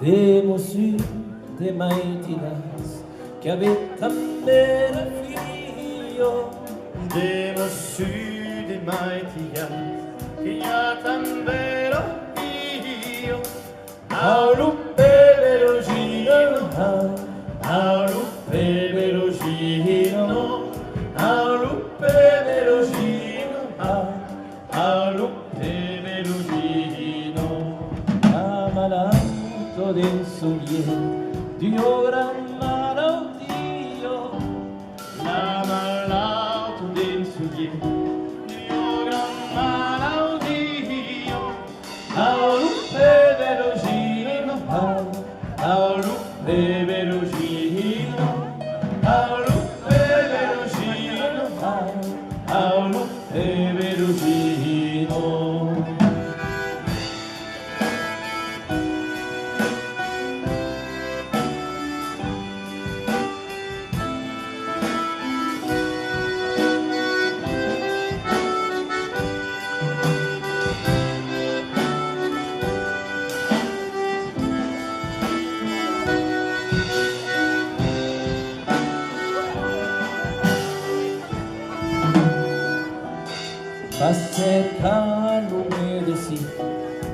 Demosu de mighty nights che avete mera figlio. Demosu de mighty nights che avete mera figlio. Auruppe velocino, auruppe velocino, auruppe velocino, auruppe velocino. Amalato del soglie, Dio gran malaudio. Amalato del soglie, Dio gran malaudio. Auruppe velocino, auruppe velocino, auruppe velocino, auruppe velocino. Va cerca l'umedesi,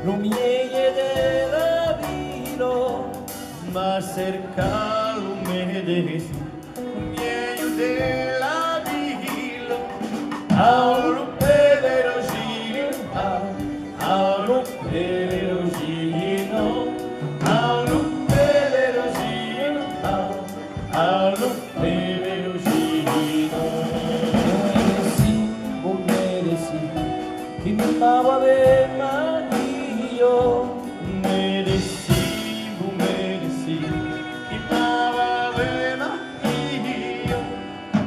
l'umieie della vino. Va cerca l'umedesi, l'umieie della vino. Auruppe velocino, auruppe velocino, auruppe velocino, auruppe velocino. Medesi, che mi amava ave Mario. Medesi, che m'ava bene io.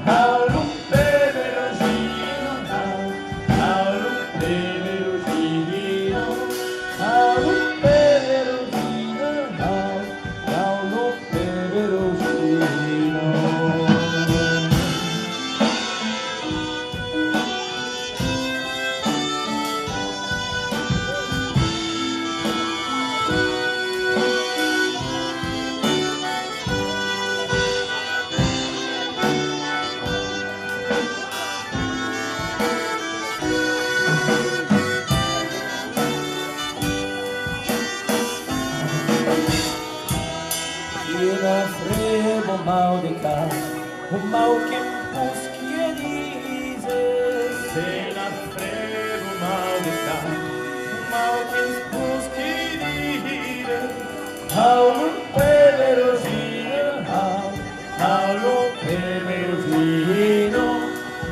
Auruppe velocino, auruppe velocino, auruppe velocino, auruppe velocino. Ina fremo mau de casa, un mau che puschie dice. Se la frego mal de cá, mal que busque dire. Auruppe velocino, auruppe velocino,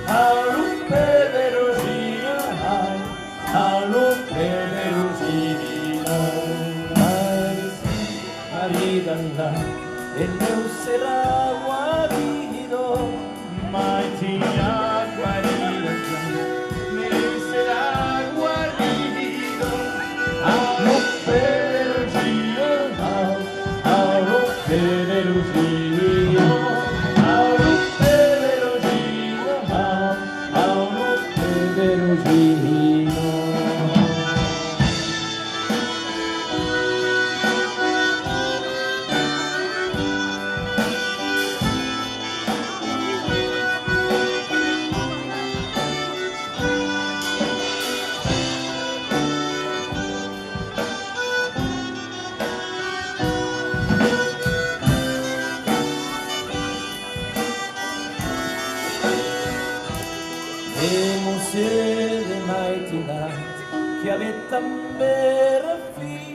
auruppe velocino, auruppe velocino. Maridanda, el meu será guarido. Mighty God, Maria, me será guarido. Auruppe velocino, auruppe velocino, auruppe velocino, auruppe velocino. E musei de mighty night che avete mera figlia.